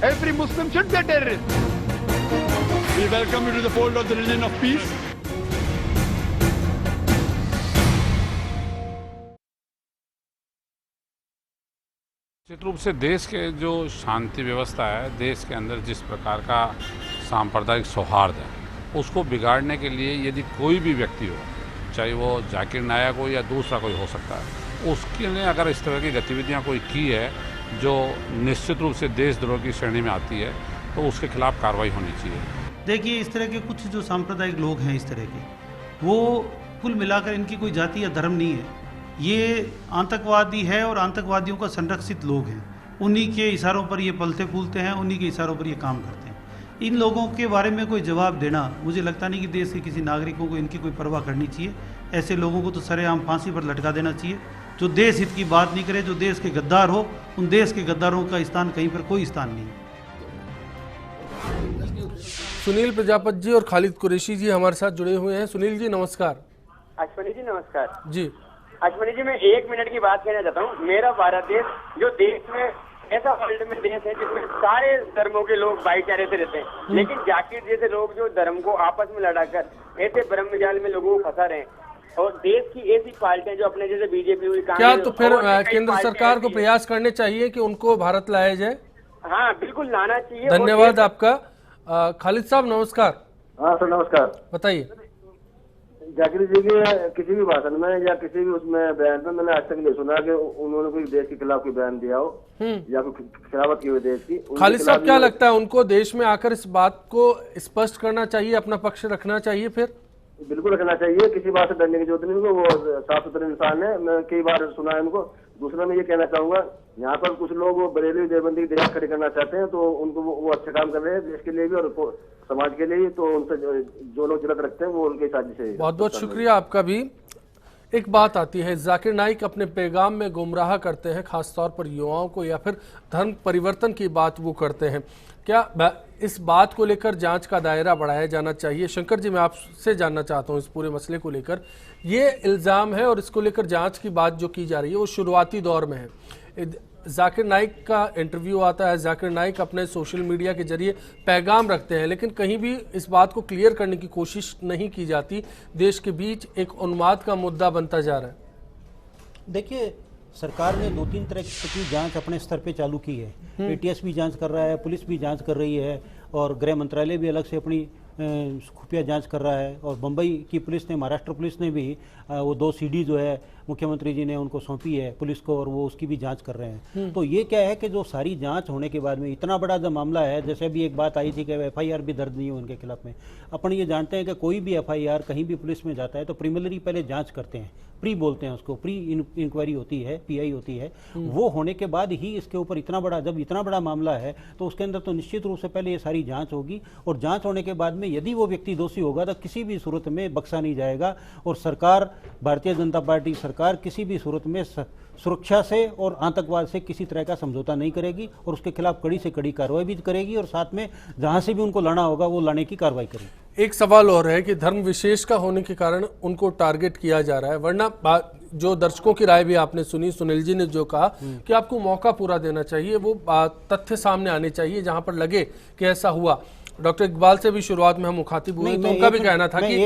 Every Muslim should be a terrorist. We welcome you to the fold of the religion of peace. निश्चित रूप से देश के जो शांति व्यवस्था है, देश के अंदर जिस प्रकार का सांप्रदायिक सौहार्द है, उसको बिगाड़ने के लिए यदि कोई भी व्यक्ति हो, चाहे वो जाकिर नायक हो या दूसरा कोई हो सकता है, उसके लिए अगर इस तरह की गतिविधियां कोई की है जो निश्चित रूप से देशद्रोह की श्रेणी में आती है, तो उसके खिलाफ कार्रवाई होनी चाहिए। देखिए, इस तरह के कुछ जो सांप्रदायिक लोग हैं इस तरह के, वो कुल मिलाकर इनकी कोई जाति या धर्म नहीं है, ये आतंकवादी है और आतंकवादियों का संरक्षित लोग हैं। उन्हीं के इशारों पर ये पलते फूलते हैं, उन्हीं के इशारों पर ये काम करते हैं। इन लोगों के बारे में कोई जवाब देना, मुझे लगता नहीं कि देश के किसी नागरिकों को इनकी कोई परवाह करनी चाहिए। ऐसे लोगों को तो सरेआम फांसी पर लटका देना चाहिए। जो देश हित की बात नहीं करे, जो देश के गद्दार हो, उन देश के गद्दारों का स्थान कहीं पर कोई स्थान नहीं है। सुनील प्रजापति जी और खालिद कुरैशी जी हमारे साथ जुड़े हुए हैं। सुनील जी नमस्कार। अश्वनी जी नमस्कार। जी अश्वनी जी, मैं 1 मिनट की बात कहना चाहता हूँ। मेरा भारत देश जो देश में ऐसा वर्ल्ड में देश है जिसमें सारे धर्मों के लोग भाईचारे से रहते हैं, लेकिन जाकिर जैसे लोग जो धर्म को आपस में लड़ाकर ऐसे ब्रह्म जाल में लोगों को फंसा रहे हैं, और देश की ऐसी पार्टियां जो अपने जैसे बीजेपी हुई, क्या तो फिर केंद्र सरकार को प्रयास करने चाहिए कि उनको भारत लाया जाए? हाँ बिल्कुल लाना चाहिए। धन्यवाद आपका। खालिद साहब नमस्कार। हाँ सर नमस्कार। बताइए। जाकिर जी के किसी भी भाषण में या किसी भी उसमें बयान में मैंने आज तक नहीं सुना कि उन्होंने कोई देश के खिलाफ कोई बयान दिया हो या कोई खिलाफत की हो देश की। खालिद साहब क्या लगता है, उनको देश में आकर इस बात को स्पष्ट करना चाहिए, अपना पक्ष रखना चाहिए? फिर बिल्कुल रखना चाहिए, किसी बात से डरने की जरूरत नहीं उनको। वो साफ सुथरे इंसान है, मैं कई बार सुना है उनको। दूसरा मैं ये कहना चाहूंगा, यहाँ पर कुछ लोग वो बरेली देवबंदी की देश खड़ी करना चाहते हैं, तो उनको वो अच्छा काम कर रहे हैं देश के लिए भी और समाज के लिए। तो उनसे जो लोग जलक रखते हैं वो उनकी साजिश है। बहुत बहुत शुक्रिया आपका भी। एक बात आती है, जाकिर नाइक अपने पैगाम में गुमराह करते हैं, खासतौर पर युवाओं को, या फिर धर्म परिवर्तन की बात वो करते हैं। क्या इस बात को लेकर जांच का दायरा बढ़ाया जाना चाहिए? शंकर जी, मैं आपसे जानना चाहता हूं इस पूरे मसले को लेकर। ये इल्ज़ाम है और इसको लेकर जांच की बात जो की जा रही है वो शुरुआती दौर में है। जाकिर नाइक का इंटरव्यू आता है, जाकिर नाइक अपने सोशल मीडिया के जरिए पैगाम रखते हैं, लेकिन कहीं भी इस बात को क्लियर करने की कोशिश नहीं की जाती। देश के बीच एक उन्माद का मुद्दा बनता जा रहा है। देखिए, सरकार ने 2-3 तरह की जांच अपने स्तर पे चालू की है। एटीएस भी जांच कर रहा है, पुलिस भी जांच कर रही है, और गृह मंत्रालय भी अलग से अपनी खुफिया जांच कर रहा है। और बम्बई की पुलिस ने, महाराष्ट्र पुलिस ने भी वो 2 सीडी जो है मुख्यमंत्री जी ने उनको सौंपी है पुलिस को, और वो उसकी भी जांच कर रहे हैं। तो ये क्या है कि जो सारी जांच होने के बाद में इतना बड़ा जो मामला है, जैसे अभी एक बात आई थी कि एफआईआर भी दर्ज नहीं हो उनके खिलाफ में। अपन ये जानते हैं कि कोई भी एफआईआर कहीं भी पुलिस में जाता है तो प्रीलिमिनरी पहले जांच करते हैं, प्री बोलते हैं उसको, प्री इंक्वायरी होती है, पीआई होती है। वो होने के बाद ही इसके ऊपर जब इतना बड़ा मामला है तो उसके अंदर तो निश्चित रूप से पहले ये सारी जांच होगी, और जांच होने के बाद में यदि वो व्यक्ति दोषी होगा तो किसी भी सूरत में बख्शा नहीं जाएगा। और सरकार, भारतीय जनता पार्टी सरकार, किसी भी सूरत में सुरक्षा से और आतंकवाद से किसी तरह का समझौता नहीं करेगी, और उसके खिलाफ कड़ी से कड़ी कार्रवाई भी करेगी, और साथ में जहां से भी उनको लाना होगा वो लाने की कार्रवाई करेगी। एक सवाल और है कि धर्म विशेष का होने के कारण उनको टारगेट किया जा रहा है, वरना जो दर्शकों की राय भी आपने सुनी, सुनील जी ने जो कहा कि आपको मौका पूरा देना चाहिए, वो तथ्य सामने आने चाहिए जहां पर लगे कि ऐसा हुआ। डॉक्टर इकबाल से भी शुरुआत में हम मुखातिब हुए तो उनका भी कहना था कि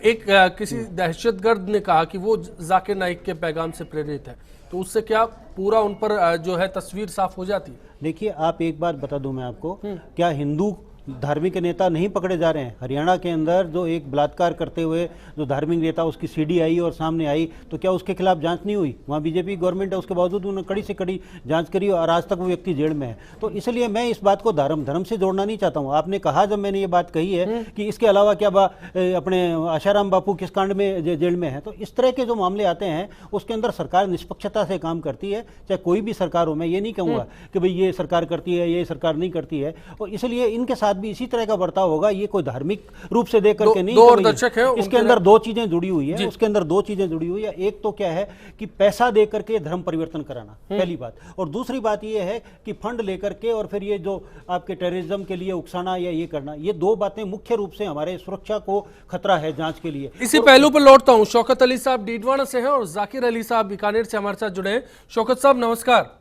एक किसी दहशतगर्द ने कहा कि वो जाकिर नाइक के पैगाम से प्रेरित है, तो उससे क्या पूरा उन पर जो है तस्वीर साफ हो जाती है? देखिए, आप एक बात बता दूं मैं आपको, क्या हिंदू धार्मिक नेता नहीं पकड़े जा रहे हैं? हरियाणा के अंदर जो एक बलात्कार करते हुए जो धार्मिक नेता, उसकी सीडी आई और सामने आई, तो क्या उसके खिलाफ जांच नहीं हुई? वहाँ बीजेपी गवर्नमेंट है, उसके बावजूद उन्होंने कड़ी से कड़ी जांच करी और आज तक वो व्यक्ति जेल में है। तो इसलिए मैं इस बात को धर्म से जोड़ना नहीं चाहता हूँ। आपने कहा, जब मैंने ये बात कही है कि इसके अलावा क्या अपने आशाराम बापू किस कांड में जेल में है, तो इस तरह के जो मामले आते हैं उसके अंदर सरकार निष्पक्षता से काम करती है, चाहे कोई भी सरकार हो। मैं ये नहीं कहूँगा कि भाई ये सरकार करती है, ये सरकार नहीं करती है, और इसलिए इनके साथ भी इसी तरह का बर्ताव होगा। ये कोई धार्मिक रूप से देख करके नहीं, दो दर्शक है, इसके अंदर 2 चीजें जुड़ी हुई है, उसके अंदर 2 चीजें जुड़ी हुई है। एक तो क्या है कि पैसा दे करके धर्म परिवर्तन कराना, पहली बात, और दूसरी बात ये है कि फंड लेकर के और फिर ये जो आपके टेररिज्म के लिए उकसाना या ये करना, ये 2 बातें मुख्य रूप से हमारे सुरक्षा को खतरा है जांच के लिए। इसी पहलू पर लौटता हूं। शौकत अली साहब डीडवाना से हैं और जाकिर अली साहब बीकानेर से हमारे साथ जुड़े हैं। शौकत साहब नमस्कार।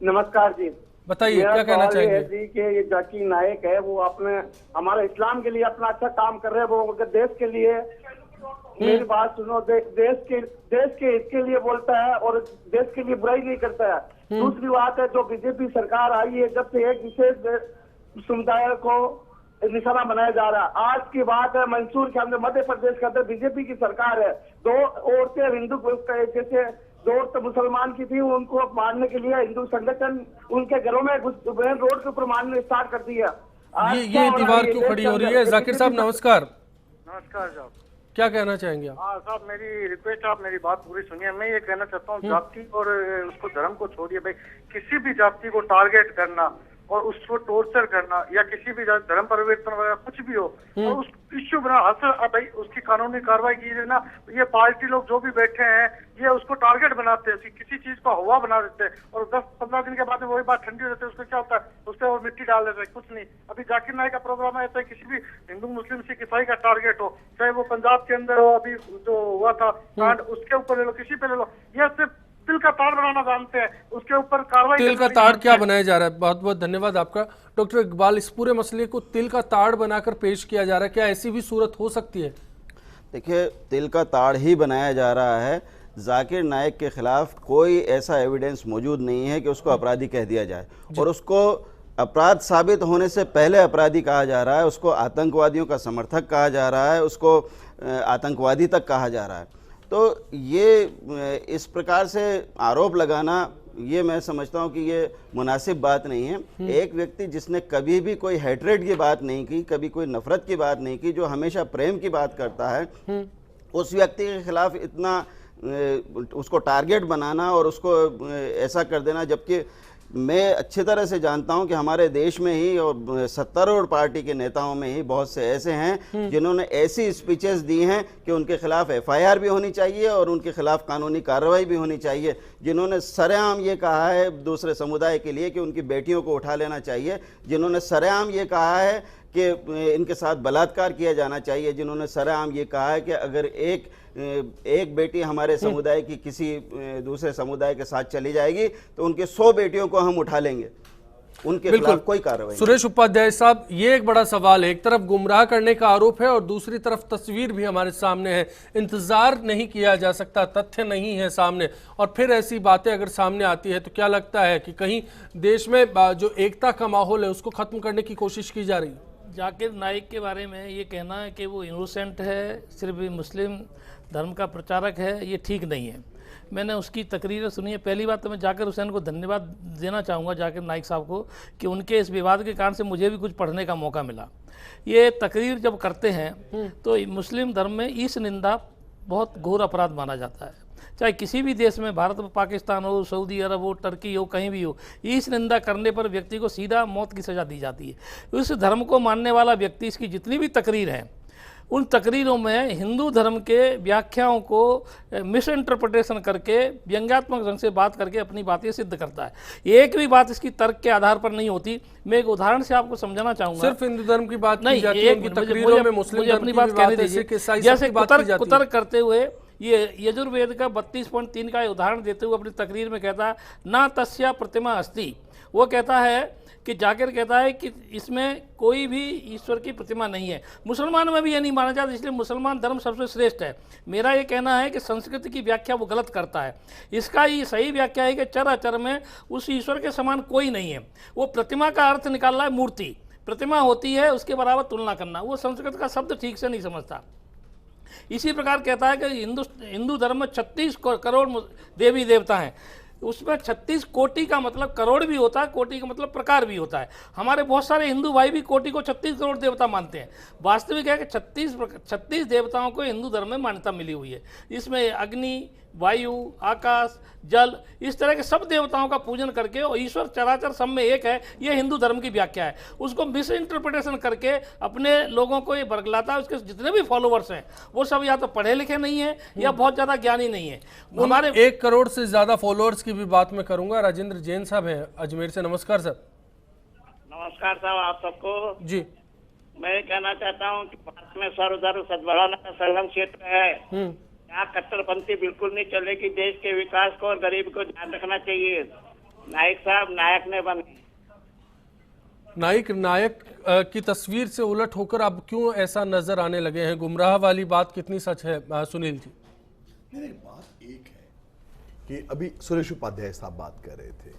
नमस्कार जी। बताइए मेरा क्या कहना सवाल ये है चाहेंगे। जी कि ये जाकिर नाइक है, वो अपने हमारे इस्लाम के लिए अपना अच्छा काम कर रहे हैं, वो अगर देश के लिए, मेरी बात सुनो, देश के इसके लिए बोलता है और देश के लिए बुराई नहीं करता है। दूसरी बात है, जो बीजेपी सरकार आई है, जब से एक विशेष समुदाय को निशाना बनाया जा रहा है। आज की बात है, मंसूर के अंदर, मध्य प्रदेश के अंदर बीजेपी की सरकार है, 2 औरतें हिंदू जैसे 2 औरतें मुसलमान की थी, उनको मारने के लिए हिंदू संगठन उनके घरों में मेन रोड के ऊपर मारने स्टार्ट कर दिया। आज ये क्या हो रहा दीवार है क्यों देश खड़ी के हो रही अंदर? है? जाकिर साहब नमस्कार, नमस्कार साहब। क्या कहना चाहेंगे आप? हाँ साहब, मेरी रिक्वेस्ट, आप मेरी बात पूरी सुनिए। मैं ये कहना चाहता हूँ, जाति और उसको धर्म को छोड़िए भाई। किसी भी जाति को टारगेट करना और उसको टॉर्चर करना या किसी भी धर्म परिवर्तन वगैरह कुछ भी हो और उस इश्यू बना भाई उसकी कानूनी कार्रवाई कीजिए ना। ये पार्टी लोग जो भी बैठे हैं ये उसको टारगेट बनाते हैं, किसी चीज को हवा बना देते हैं और 10-15 दिन के बाद वही बात ठंडी हो जाती है। उसको क्या होता है, उस पर वो मिट्टी डाल देते हैं, कुछ नहीं। अभी जाकिर नाइक का प्रोग्राम है, किसी भी हिंदू मुस्लिम सिख ईसाई का टारगेट हो, चाहे वो पंजाब के अंदर हो, अभी जो हुआ था कांड, उसके ऊपर ले लो, किसी पे ले लो, ये सिर्फ तिल का ताड़ बनाना जानते हैं, उसके ऊपर कार्रवाई। तिल का ताड़ क्या बनाया जा रहा है? बहुत बहुत धन्यवाद आपका डॉक्टर इकबाल। इस पूरे मसले को तिल का ताड़ बनाकर पेश किया जा रहा है, क्या ऐसी भी सूरत हो सकती है? देखिए, तिल का ताड़ ही बनाया जा रहा है। जाकिर नाइक के खिलाफ कोई ऐसा एविडेंस मौजूद नहीं है कि उसको अपराधी कह दिया जाए, और उसको अपराध साबित होने से पहले अपराधी कहा जा रहा है, उसको आतंकवादियों का समर्थक कहा जा रहा है, उसको आतंकवादी तक कहा जा रहा है। तो ये इस प्रकार से आरोप लगाना, ये मैं समझता हूँ कि ये मुनासिब बात नहीं है। एक व्यक्ति जिसने कभी भी कोई हेट्रेड की बात नहीं की, कभी कोई नफरत की बात नहीं की, जो हमेशा प्रेम की बात करता है, उस व्यक्ति के खिलाफ इतना उसको टारगेट बनाना और उसको ऐसा कर देना, जबकि मैं अच्छी तरह से जानता हूं कि हमारे देश में ही और सत्तारूढ़ पार्टी के नेताओं में ही बहुत से ऐसे हैं जिन्होंने ऐसी स्पीचेस दी हैं कि उनके खिलाफ एफआईआर भी होनी चाहिए और उनके खिलाफ कानूनी कार्रवाई भी होनी चाहिए, जिन्होंने सरेआम ये कहा है दूसरे समुदाय के लिए कि उनकी बेटियों को उठा लेना चाहिए, जिन्होंने सरेआम ये कहा है कि इनके साथ बलात्कार किया जाना चाहिए, जिन्होंने सरेआम ये कहा है कि अगर एक बेटी हमारे समुदाय की किसी दूसरे समुदाय के साथ चली जाएगी तो उनके 100 बेटियों को हम उठा लेंगे, उनके खिलाफ कोई कार्रवाई। सुरेश उपाध्याय साहब, ये एक बड़ा सवाल है। एक तरफ गुमराह करने का आरोप है और दूसरी तरफ तस्वीर भी हमारे सामने है। इंतजार नहीं किया जा सकता, तथ्य नहीं है सामने, और फिर ऐसी बातें अगर सामने आती है तो क्या लगता है कि कहीं देश में जो एकता का माहौल है उसको खत्म करने की कोशिश की जा रही है? जाकिर नाइक के बारे में ये कहना है कि वो इनोसेंट है, सिर्फ मुस्लिम धर्म का प्रचारक है, ये ठीक नहीं है। मैंने उसकी तकरीरें सुनी है। पहली बात तो मैं जाकिर हुसैन को धन्यवाद देना चाहूँगा, जाकिर नाइक साहब को, कि उनके इस विवाद के कारण से मुझे भी कुछ पढ़ने का मौका मिला। ये तकरीर जब करते हैं तो मुस्लिम धर्म में ईश निंदा बहुत घोर अपराध माना जाता है, चाहे किसी भी देश में, भारत में, पाकिस्तान हो, सऊदी अरब हो, टर्की हो, कहीं भी हो, ईश निंदा करने पर व्यक्ति को सीधा मौत की सज़ा दी जाती है। उस धर्म को मानने वाला व्यक्ति, इसकी जितनी भी तकरीर हैं, उन तकरीरों में हिंदू धर्म के व्याख्याओं को मिस इंटरप्रिटेशन करके, व्यंग्यात्मक ढंग से बात करके अपनी बातें सिद्ध करता है। एक भी बात इसकी तर्क के आधार पर नहीं होती। मैं एक उदाहरण से आपको समझाना चाहूंगा। सिर्फ हिंदू धर्म की बात नहीं, मुझे अपनी बात कहने दीजिए। जैसे कुतर्क करते हुए ये यजुर्वेद का 32.3 का उदाहरण देते हुए अपनी तकरीर में कहता है, ना तस्या प्रतिमा अस्ति। वो कहता है कि जाकिर कहता है कि इसमें कोई भी ईश्वर की प्रतिमा नहीं है। मुसलमानों में भी ये नहीं माना जाता, इसलिए मुसलमान धर्म सबसे श्रेष्ठ है। मेरा ये कहना है कि संस्कृत की व्याख्या वो गलत करता है। इसका ये सही व्याख्या है कि चराचर में उस ईश्वर के समान कोई नहीं है। वो प्रतिमा का अर्थ निकाल रहा है मूर्ति। प्रतिमा होती है उसके बराबर तुलना करना, वो संस्कृत का शब्द ठीक से नहीं समझता। इसी प्रकार कहता है कि हिंदू धर्म में 36 करोड़ देवी देवता हैं। उसमें 36 कोटि का मतलब करोड़ भी होता है, कोटि का मतलब प्रकार भी होता है। हमारे बहुत सारे हिंदू भाई भी कोटि को 36 करोड़ देवता मानते हैं। वास्तविक है कि 36 देवताओं को हिंदू धर्म में मान्यता मिली हुई है। इसमें अग्नि, वायु, आकाश, जल, इस तरह के सब देवताओं का पूजन करके, और ईश्वर चराचर सब में एक है, ये हिंदू धर्म की व्याख्या है। उसको मिस इंटरप्रिटेशन करके अपने लोगों को ये बरगलाता है। उसके जितने भी फॉलोवर्स हैं वो सब या तो पढ़े लिखे नहीं है या बहुत ज़्यादा ज्ञानी नहीं है। हमारे 1 करोड़ से ज़्यादा फॉलोअर्स की भी बात मैं करूंगा। राजेंद्र जैन साहब हैं अजमेर से। नमस्कार सर। नमस्कार साहब, आप सबको जी। मैं कहना चाहता हूँ कि भारत में सर्वधर्म सद्भावना का संगम क्षेत्र है। यहाँ कट्टरपंथी बिल्कुल नहीं चलेगी। देश के विकास को और गरीब को ध्यान रखना चाहिए। नाइक साहब नायक ने बने, नायक की तस्वीर से उलट होकर अब क्यों ऐसा नजर आने लगे हैं? गुमराह वाली बात कितनी सच है सुनील जी? नहीं, बात एक है कि अभी सुरेश उपाध्याय साहब बात कर रहे थे,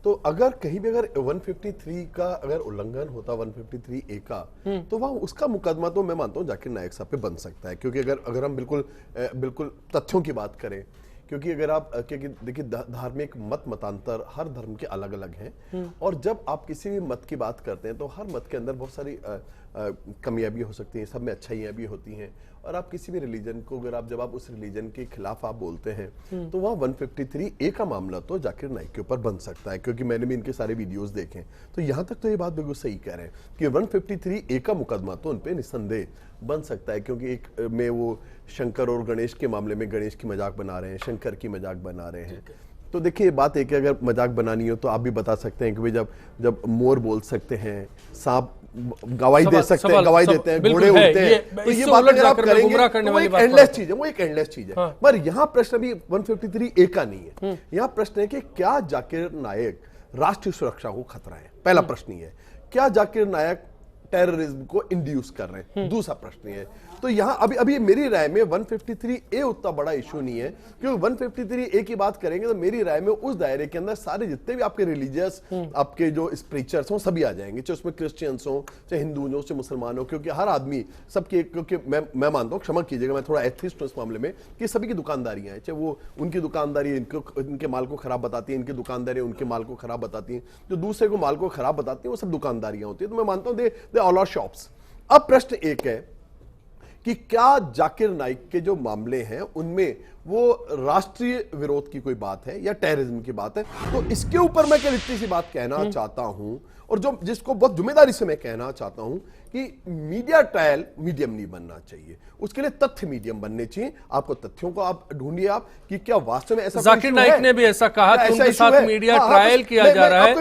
तो अगर कहीं भी अगर 153 का अगर उल्लंघन होता 153 ए का, तो वहां उसका मुकदमा तो मैं मानता हूं जाकिर नायक साहब पे बन सकता है, क्योंकि अगर हम बिल्कुल तथ्यों की बात करें, क्योंकि अगर आप क्योंकि देखिए धार्मिक मतांतर हर धर्म के अलग अलग हैं, और जब आप किसी भी मत की बात करते हैं तो हर मत के अंदर बहुत सारी कमियां भी हो सकती हैं, सब में अच्छाइयां भी होती हैं, और आप किसी भी रिलीजन को जब आप उस रिलीजन के खिलाफ आप बोलते हैं तो वहाँ 153 ए का मामला तो जाकिर नाइक के ऊपर बन सकता है, क्योंकि मैंने भी इनके सारे वीडियोस देखे, तो यहाँ तक तो ये बात बिल्कुल सही कह रहे हैं कि 153 ए का मुकदमा तो उन पे निस्संदेह बन सकता है, क्योंकि एक में वो शंकर और गणेश के मामले में गणेश की मजाक बना रहे हैं, शंकर की मजाक बना रहे हैं। तो देखिए बात एक है, अगर मजाक बनानी हो तो आप भी बता सकते हैं कि भाई जब मोर बोल सकते हैं, सांप गवाही दे सकते हैं, गवाही देते हैं, घोड़े उड़ते हैं, तो ये बात अगर आप करेंगे वो एक एंडलेस चीज है, वो एक एंडलेस चीज है। पर यहाँ प्रश्न अभी 153 ए का नहीं है, यहाँ प्रश्न है कि क्या जाकिर नायक राष्ट्रीय सुरक्षा को खतरा है? पहला प्रश्न ये है, क्या जाकिर नायक टेररिज्म को इंड्यूस कर रहे हैं? दूसरा प्रश्न है। तो यहाँ अभी मेरी राय में 153 ए उतना बड़ा इशू नहीं है, क्योंकि 153 ए की बात करेंगे तो मेरी राय में उस दायरे के अंदर सारे जितने भी आपके रिलीजियस आपके जो स्पिरिचुअल्स हों सभी आ जाएंगे, चाहे उसमें क्रिश्चियंस हों, चाहे हिंदू हो, चाहे मुसलमान हो, क्योंकि हर आदमी सबके, क्योंकि मैं मानता हूँ, क्षमा कीजिएगा मैं थोड़ा एथिस्ट हूँ इस मामले में, कि सभी की दुकानदारियां हैं, चाहे वो उनकी दुकानदारी इनके माल को खराब बताती है, इनकी दुकानदारी उनके माल को खराब बताती है, जो दूसरे को माल को खराब बताती है वो सब दुकानदारियां होती है। तो मैं मानता हूँ दे ऑल आर शॉप्स। अब प्रश्न एक है कि क्या जाकिर नाइक के जो मामले हैं उनमें वो राष्ट्रीय विरोध की कोई बात है या टेररिज्म की बात है? तो इसके ऊपर मैं क्या इतनी सी बात कहना चाहता हूं, और जिसको बहुत जिम्मेदारी से मैं कहना चाहता हूं कि मीडिया ट्रायल मीडियम नहीं बनना चाहिए, उसके लिए तथ्य मीडियम बनने चाहिए। आपको तथ्यों को आप ढूंढिए आप कि क्या वास्तव में ऐसा जाकिर नाइक ने भी ऐसा कहा कि उनके साथ मीडिया ट्रायल किया जा रहा है,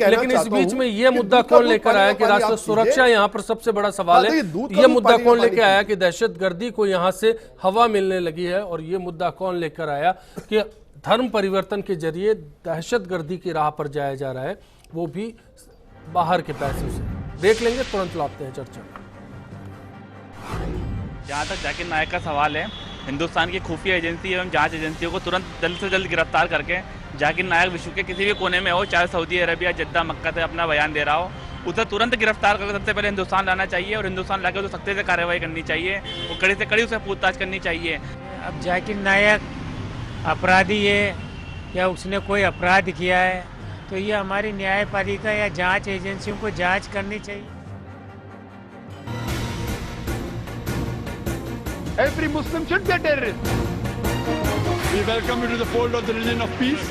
लेकिन इस बीच में ये मुद्दा कौन लेकर आया कि राष्ट्रीय सुरक्षा यहाँ पर सबसे बड़ा सवाल है। ये मुद्दा कौन लेकर आया कि दहशतगर्दी को यहाँ से हवा मिलने लगी है, और ये मुद्दा कौन लेकर आया कि धर्म परिवर्तन के जरिए दहशतगर्दी की राह पर जाया जा रहा है, वो भी बाहर के पैसों से। देख लेंगे, तुरंत लौटते हैं चर्चा में। जहाँ तक जाकिर नायक का सवाल है, हिंदुस्तान की खुफिया एजेंसी एवं जांच एजेंसियों को तुरंत जल्द से जल्द गिरफ्तार करके जाकिर नायक विश्व के किसी भी कोने में हो, चाहे सऊदी अरबिया, जद्दा, मक्का से अपना बयान दे रहा हो, उसे तुरंत गिरफ्तार करके सबसे पहले हिंदुस्तान लाना चाहिए, और हिंदुस्तान लाकर उसे सख्ती से कार्रवाई करनी चाहिए, वो कड़ी से कड़ी उसे पूछताछ करनी चाहिए। अब जाकिर नायक अपराधी है या उसने कोई अपराध किया है, तो ये हमारी न्यायपालिका या जांच एजेंसियों को जांच करनी चाहिए। Every Muslim should be a terrorist. We welcome you to the fold of the religion of peace.